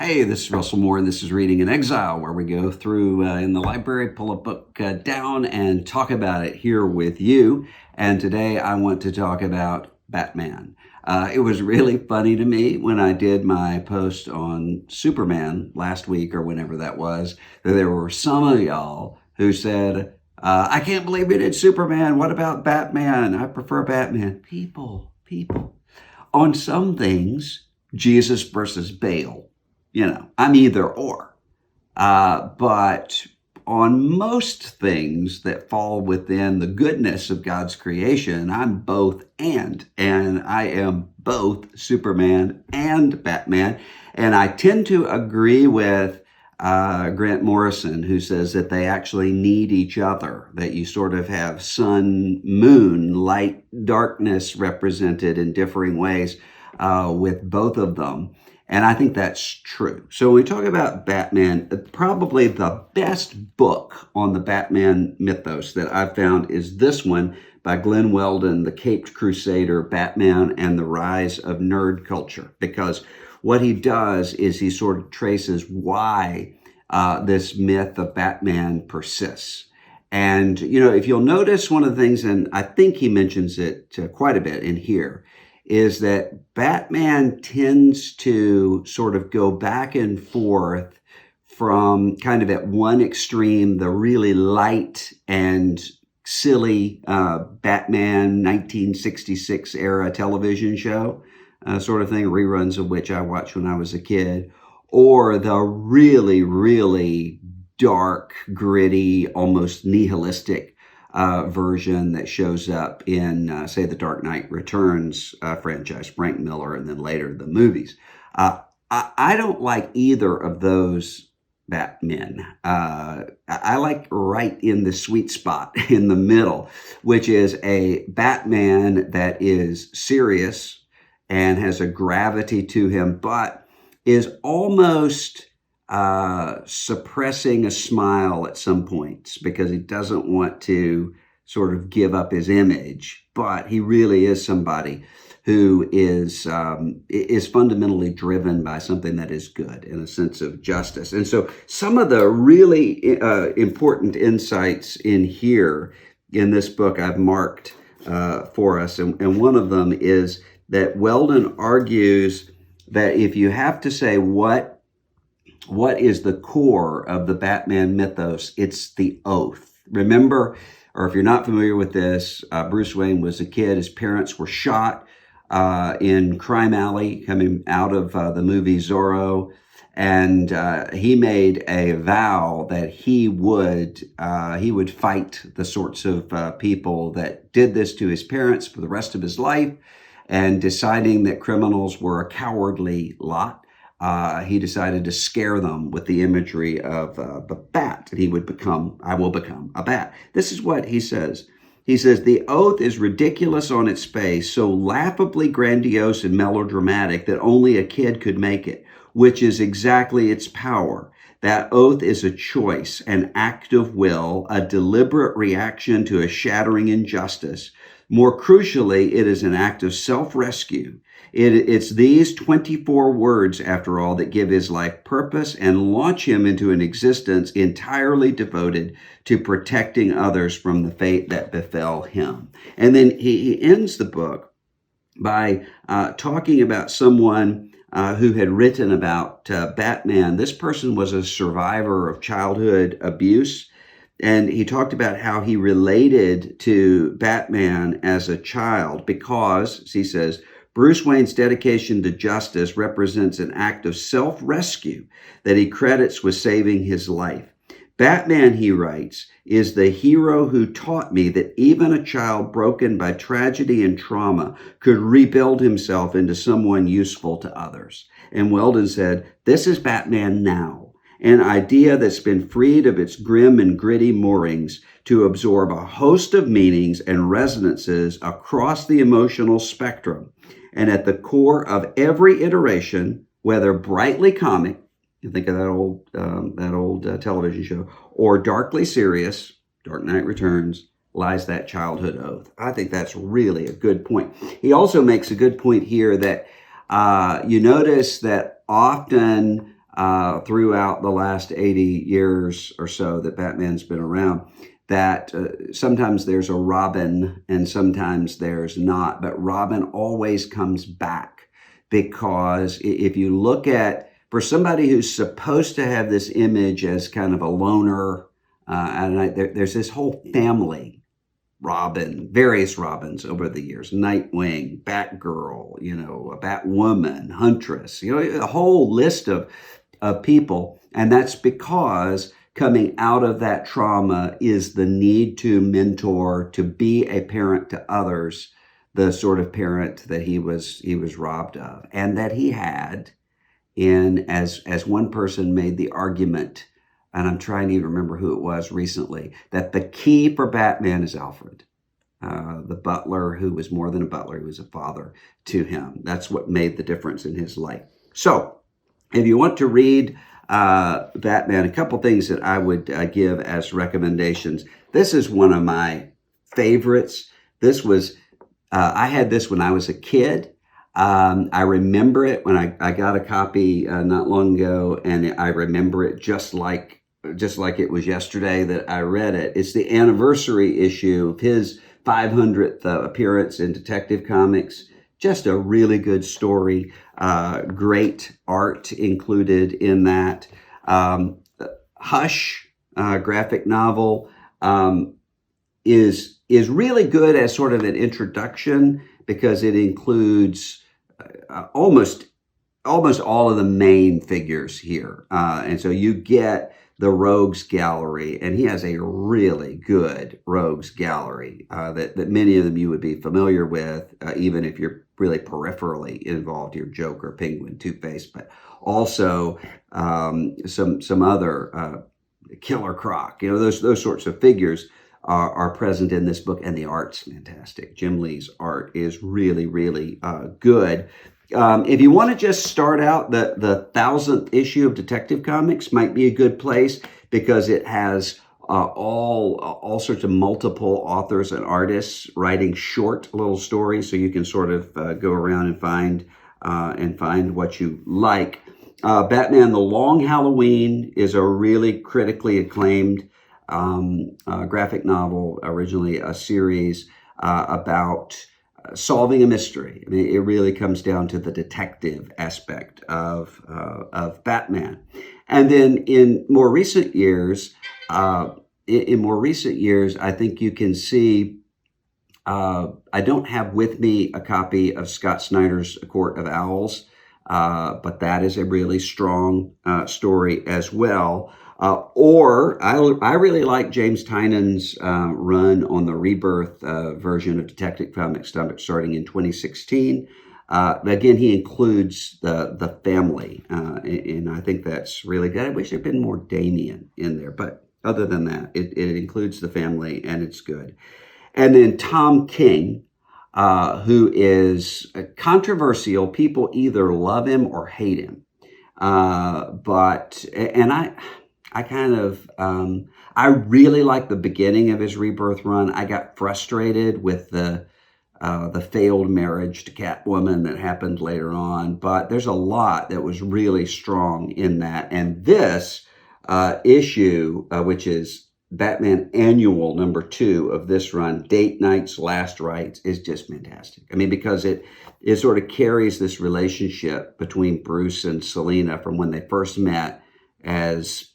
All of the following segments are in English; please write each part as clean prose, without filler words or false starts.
Hey, this is Russell Moore, and this is Reading in Exile, where we go through in the library, pull a book down, and talk about it here with you. And today I want to talk about Batman. It was really funny to me when I did my post on Superman last week, or whenever that was, that there were some of y'all who said, I can't believe we did Superman. What about Batman? I prefer Batman. People. On some things, Jesus versus Bale. I'm either or. But on most things that fall within the goodness of God's creation, I'm both and I am both Superman and Batman. And I tend to agree with Grant Morrison, who says that they actually need each other, that you sort of have sun, moon, light, darkness represented in differing ways with both of them. And I think that's true. So when we talk about Batman, probably the best book on the Batman mythos that I've found is this one by Glenn Weldon, The Caped Crusader, Batman and the Rise of Nerd Culture. Because what he does is he sort of traces why this myth of Batman persists. And, if you'll notice one of the things, and I think he mentions it quite a bit in here, is that Batman tends to sort of go back and forth from kind of at one extreme, the really light and silly Batman 1966 era television show sort of thing, reruns of which I watched when I was a kid, or the really, really dark, gritty, almost nihilistic version that shows up in, say, the Dark Knight Returns franchise, Frank Miller, and then later the movies. I don't like either of those Batmen. I like right in the sweet spot in the middle, which is a Batman that is serious and has a gravity to him, but is almost suppressing a smile at some points because he doesn't want to sort of give up his image, but he really is somebody who is fundamentally driven by something that is good and a sense of justice. And so some of the really important insights in here in this book I've marked for us, and one of them is that Weldon argues that if you have to say what is the core of the Batman mythos, it's the oath. Remember, or if you're not familiar with this, Bruce Wayne was a kid. His parents were shot in Crime Alley coming out of the movie Zorro. And he made a vow that he would fight the sorts of people that did this to his parents for the rest of his life. And deciding that criminals were a cowardly lot, he decided to scare them with the imagery of the bat, and I will become a bat. This is what he says. He says, the oath is ridiculous on its face, so laughably grandiose and melodramatic that only a kid could make it, which is exactly its power. That oath is a choice, an act of will, a deliberate reaction to a shattering injustice. More crucially, it is an act of self-rescue. It's these 24 words, after all, that give his life purpose and launch him into an existence entirely devoted to protecting others from the fate that befell him. And then he ends the book by talking about someone who had written about Batman. This person was a survivor of childhood abuse. And he talked about how he related to Batman as a child because, as he says, Bruce Wayne's dedication to justice represents an act of self-rescue that he credits with saving his life. Batman, he writes, is the hero who taught me that even a child broken by tragedy and trauma could rebuild himself into someone useful to others. And Weldon said, this is Batman now. An idea that's been freed of its grim and gritty moorings to absorb a host of meanings and resonances across the emotional spectrum. And at the core of every iteration, whether brightly comic, you think of that old television show, or darkly serious, Dark Knight Returns, lies that childhood oath. I think that's really a good point. He also makes a good point here that you notice that often throughout the last 80 years or so that Batman's been around, that sometimes there's a Robin and sometimes there's not, but Robin always comes back, because if you look at, for somebody who's supposed to have this image as kind of a loner, there's this whole family Robin, various Robins over the years, Nightwing, Batgirl, a Batwoman, Huntress, a whole list of people. And that's because coming out of that trauma is the need to mentor, to be a parent to others, the sort of parent that he was robbed of, and that he had as one person made the argument, and I'm trying to even remember who it was recently, that the key for Batman is Alfred, the butler, who was more than a butler, he was a father to him. That's what made the difference in his life. So if you want to read Batman, a couple things that I would give as recommendations. This is one of my favorites. This was, I had this when I was a kid. I remember it when I got a copy not long ago, and I remember it just like it was yesterday that I read it. It's the anniversary issue of his 500th appearance in Detective Comics. Just a really good story, great art included in that. Hush, graphic novel, is really good as sort of an introduction, because it includes almost all of the main figures here. And so you get the Rogues Gallery, and he has a really good Rogues Gallery that many of them you would be familiar with, even if you're really peripherally involved. Your Joker, Penguin, Two-Face, but also some other Killer Croc. Those sorts of figures are present in this book, and the art's fantastic. Jim Lee's art is really, really good. If you want to just start out, the 1000th issue of Detective Comics might be a good place, because it has all sorts of multiple authors and artists writing short little stories, so you can sort of go around and find what you like. Batman: The Long Halloween is a really critically acclaimed graphic novel, originally a series about solving a mystery. I mean, it really comes down to the detective aspect of Batman. And then in more recent years, I think you can see. I don't have with me a copy of Scott Snyder's Court of Owls, but that is a really strong story as well. Or I really like James Tynion's run on the Rebirth version of Detective Comics starting in 2016. Again, he includes the family, and I think that's really good. I wish there'd been more Damien in there, but other than that, it includes the family, and it's good. And then Tom King, who is controversial. People either love him or hate him. I really like the beginning of his Rebirth run. I got frustrated with the failed marriage to Catwoman that happened later on, but there's a lot that was really strong in that. And this issue, which is Batman Annual #2 of this run, Date Night's Last Rites, is just fantastic. I mean, because it sort of carries this relationship between Bruce and Selina from when they first met as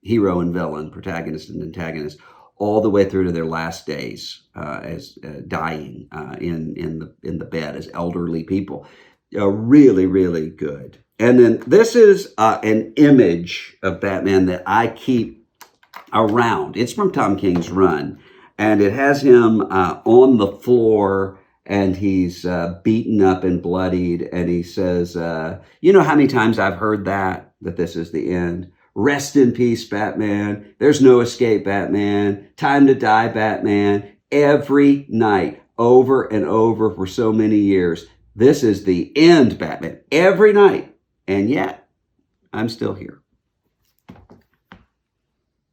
hero and villain, protagonist and antagonist, all the way through to their last days as dying in the bed as elderly people. Really, really good. And then this is an image of Batman that I keep around. It's from Tom King's run, and it has him on the floor, and he's beaten up and bloodied, and he says, you know how many times I've heard that this is the end? Rest in peace, Batman. There's no escape, Batman. Time to die, Batman. Every night, over and over for so many years. This is the end, Batman. Every night. And yet, I'm still here.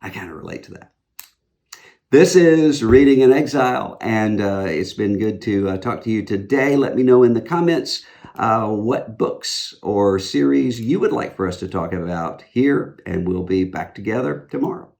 I kind of relate to that. This is Reading in Exile, and it's been good to talk to you today. Let me know in the comments what books or series you would like for us to talk about here, and we'll be back together tomorrow.